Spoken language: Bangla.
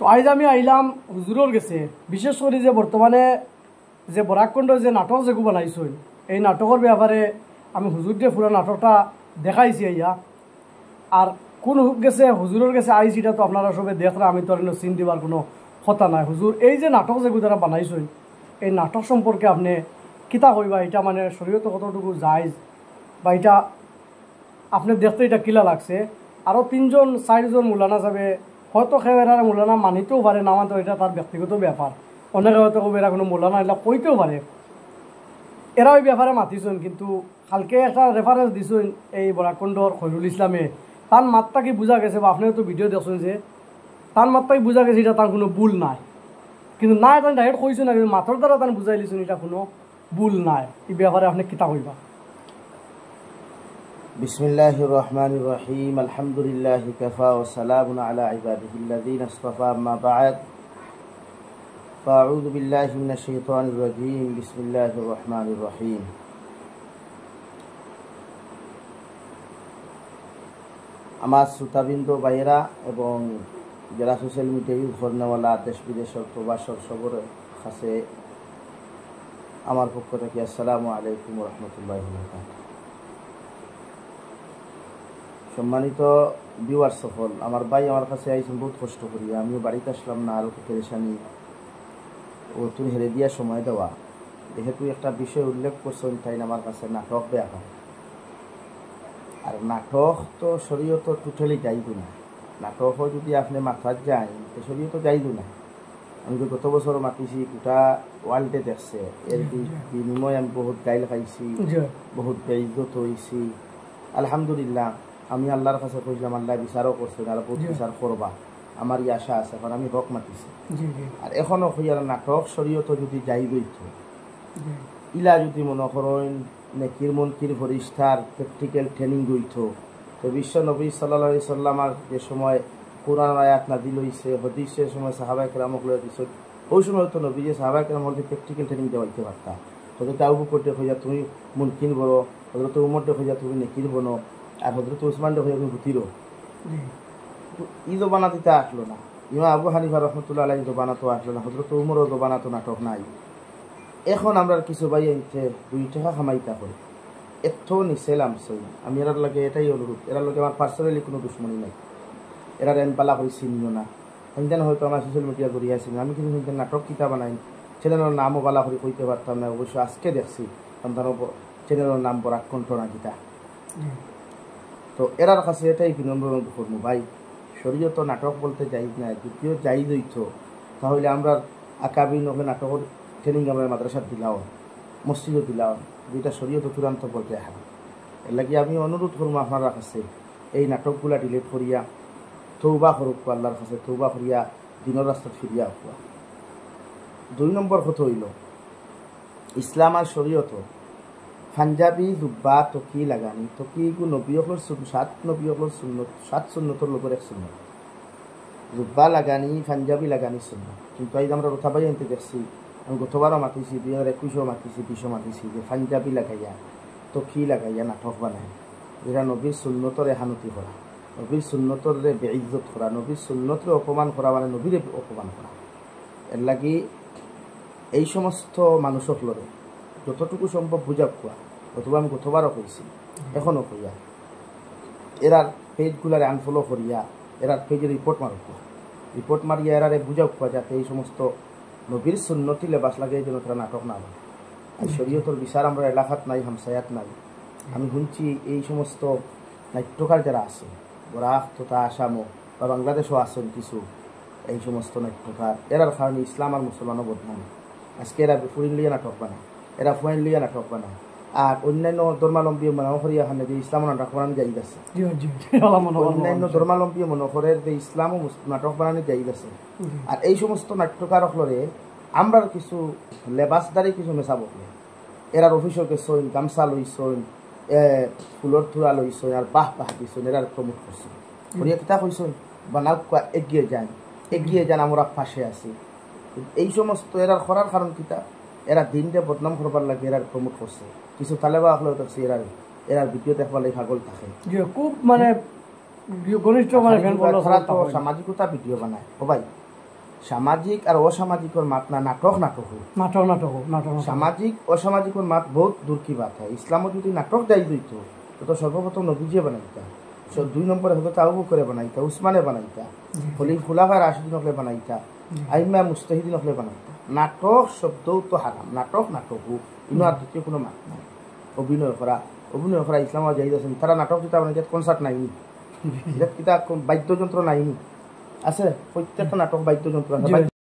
তো আজ আমি আইলাম হুজুরের গেছে, বিশেষ করে যে বর্তমানে যে বরাককুণ্ড যে নাটক যেগুলো বানাইছই এই নাটকের ব্যাপারে আমি হুজুর দিয়ে পুরো নাটকটা দেখাইছি আইয়া। আর কোন গেছে হুজুরের গেছে আইসি এটা তো আপনারা সবাই দেখরা, আমি তো চিন দিবার কোনো কথা নাই। হুজুর এই যে নাটক যেগুলো তারা বানাইছই এই নাটক সম্পর্কে আপনি কিতা কইবা, এটা মানে শরীয়তে কতটুকু জায়েজ বা এটা আপনি দেখতে এটা কিলা লাগছে। আরও 3জন 4জন মৌলানা যাবে, হয়তো খেয়েরা মৌলানা মানিতেও পারে, না মানতেও এটা তার ব্যক্তিগত ব্যাপার। অনেকে হয়তো এরা কোনো মৌলানা এটা কইতেও পারে, এরা ওই ব্যাপারে মাতিছেন। কিন্তু কালকে একটা রেফারেন্স দিছেন এই বরাককুণ্ডর খৈরুল ইসলামে, তার মাত্রা কি বোঝা গেছে বা আপনিও তো ভিডিও দেখছেন যে তার মাত্রাই বোঝা গেছে এটা তার কোনো ভুল নাই। কিন্তু না এটা ডাইরেক্ট কইছে না, কিন্তু মাথার দ্বারা তার বুঝাই লিছেন এটা কোনো ভুল নাই। এই ব্যাপারে আপনি কিতা কইবা? বিসমিল্লাহির রহমানির রহিম, আলহামদুলিল্লাহি কাফা ওয়া সালামুন আলা ইবাদিহিল্লাযীনা ইসতাফা, আম্মা বা'দ, ফাআউযু বিল্লাহি মিনাশ শাইতানির রাজীম, বিসমিল্লাহির রহমানির রহিম। আমার শ্রোতাবৃন্দ ভাইয়েরা এবং যারা সোশ্যাল মিডিয়ায় ঘরনাওয়ালা দেশ বিদেশের প্রবাসর সবর কাছে আমার পক্ষ থেকে আসসালামু আলাইকুম ওয়া রাহমাতুল্লাহি ওয়া বারাকাতুহু। সম্মানিত ভিউয়ার সফল, আমার ভাই আমার কাছে আইসেন বহুত কষ্ট করি, আমিও বাড়িতে আসলাম না, আরও পেরেশানি ও তুই হেরে দিয়া সময় দেওয়া। যেহেতু একটা বিষয় উল্লেখ করছেন তাই আমার কাছে নাটক ব্যাপার, আর নাটক তো শরীয়ত টোটালি যাইব না। নাটকও যদি আপনি মাথার যায় তো শরীয়ত যাইব না। আমি তো গত বছর মাতিছি, গোটা ওয়ার্ল্ডে দেখছে, এর বিনিময়ে আমি বহুত গাইল খাইছি, বহুত বেইজ্জত হয়েছি। আলহামদুলিল্লাহ, আমি আল্লাহর কাছে কইলাম, আল্লাহ বিচারও করছেন আর বহুত বিচার করবা, আমার ই আশা আছে। এখন আমি হক মাতিছি, আর এখনও হইয়ার নাটক শরীয়ত যদি যাই গইত ইলা যদি মনে করেন নেকির মনকির ফরিস্তার প্র্যাকটিক্যাল ট্রেনিং গইত, তো বিশ্ব নবী সাল্লাল্লাহু আলাইহি সাল্লামার যে সময় কোরআন আয়াত নাযিল হইছে, হাদিসের সময় সাহাবায়ে কেরামক লইয়া দিছে, ওই সময় তো নবী যে সাহাবায়ে কেরামক প্র্যাকটিক্যাল ট্রেনিং দেওয়াইতে পারতা। হযরত আবু বকর হইয়া তুমি মুনকিন বড়, হযরত উমর হইয়া তুমি নেকির বনো, আর হযরত উসমান হইয়া তুমি হুতিরো। ই জবানা দিতে আসলো না, ইমাম আবু হানিফা রহমতুল্লাহ আলাইহি জবানা তো আসলো না, হযরত উমরও জবানা তো নাটক নাই। এখন আমরা কিছু ভাই আনতে 2 টাকা কামাইতা করে এত নিচে নামছে। আমি এরার লাগে এটাই অনুরোধ, এরার লগে আমার পার্সোনালি কোনো দুশ্মনী নাই, এরা রেন পালা করে চিনিও না। সেদিন হয়তো আমার সোশ্যাল মিডিয়া করিয়া আসেন, আমি কিন্তু সেদিন নাটক কিতা বানাই চ্যানেলের নামও বালা করে কইতে পারতাম না। অবশ্য আজকে দেখছি সন্তান চ্যানেলের নাম বরাককুণ্ড না গীতা। তো এরার কাছে এটাই বিনম্র অনুরোধ করবো, ভাই শরীয়ত নাটক বলতে যাই না, যদিও যাই দইত তাহলে আমরা আকাবি নহে নাটকের ট্রেনিং আমরা মাদ্রাসার দিলাও, মসজিদও দিলাও, যেটা শরীয়ত চূড়ান্ত বলতে হয়। এর লাগে আমি অনুরোধ করবো আপনারা কাছে এই নাটকগুলা ডিলিট করিয়া তৌবা করুক আল্লাহর কাছে, তৌবা করিয়া দিনের রাস্তায় ফিরিয়া হওয়া। 2 নম্বর কথা হইল ইসলাম আর শরীয়ত পাঞ্জাবি জুব্বা টকি লাগানি, টকি গু নবী হকলর 7 নবী হকলর সুন্নত, 7 সুন্নতর লোকের এক সুন্নত। জুব্বা লাগানি পাঞ্জাবি লাগানি সুন্নত, কিন্তু এই আমরা কথা বাই আনতে দেখছি, আমি গতবারও মাতিছি, 2021 মাতিছি, 20 মাতিছি যে পাঞ্জাবি লাগাইয়া টকি লাগাইয়া নাটক বানায়, এরা নবীর সুন্নতর এহানতি করা, নবীর সুন্নতর বেইজ্জত করা, নবীর সুন্নতরে অপমান করা, মানে নবীরে অপমান করা। এর লাগি এই সমস্ত মানুষ হলরে যতটুকু সম্ভব বুঝা কোয়া, অথবা আমি গতবারও কইছি এখনও কইয়া, এরার পেজগুলারে আনফলো করিয়া এরার পেজে রিপোর্ট মারক, রিপোর্ট মারিয়া এরারে বুঝা কোয়া যাতে এই সমস্ত নবীর সুন্নতি লেবাস লাগে যেন তারা নাটক না হয়। আর শরীয়তর বিচার আমরা এলাকাত নাই, হামসায়াত নাই। আমি শুনছি এই সমস্ত নাট্যকার যারা আছে বরাক তথা আসামও বা বাংলাদেশও আছেন কিছু এই সমস্ত নাট্যকার, এরার কারণে ইসলাম আর মুসলমানও বদনাম। আজকে এরা ফুরিন লিয়া নাটক বানায়, এরা ফুয়াইন লিয়া নাটক বানায়, আর অন্যান্য ধর্মালম্বী মনোহরি এখানে যে ইসলাম নাটক বানানো যাই আছে, অন্যান্য ধর্মালম্বী মনোহরের যে ইসলামও নাটক বানানো যাই আছে। আর এই সমস্ত নাট্যকার হলরে আমরা কিছু লেবাসদারি কিছু মেশা বকলে এরার অফিসও গেছেন, গামছা লইছেন, ফুলর থুরা লইছেন, আর বাহ বাহ দিছেন, এরার প্রমোট করছেন, করিয়া কিতা কইছেন বানাও এগিয়ে যান আমরা পাশে আছি। এই সমস্ত এরার করার কারণ কিতা, এরা দিনটা বদনাম করবার লাগে এরার প্রমোট করছে। কিছু তালেবা হলেও দেখছি এরার ভিডিও দেখবার লাগে পাগল থাকে, খুব মানে ঘনিষ্ঠ, মানে সামাজিকতা ভিডিও বানায়। ও ভাই সামাজিক আর অসামাজিকর মাত না নাটক নাটক হোক নাটক নাটক নাটক সামাজিক অসামাজিকর মাত বহুত দূর কি বাত হয় ইসলামত যদি নাটক দায়ী দিত তো সর্বপ্রথম নবীজিয়ে বানাইতা 2 নম্বরে হয়তো আবু বকরে বানাইতা উসমানে বানাইতা খোলাফায়ে রাশিদিন হলে বানাইতা আইমা মুস্তাহিদিন হলে বানাইতা নাটক শব্দও তো হারাম নাটক নাটক হোক ইনো আর দ্বিতীয় কোনো মাত নাই অভিনয় করা ইসলাম জাহিদ আছেন তারা নাটক যেটা বানাইছে কনসার্ট নাইনি এটা কিতা বাদ্যযন্ত্র নাইনি আছে প্রত্যেকটা নাটক বাদ্যযন্ত্র আছে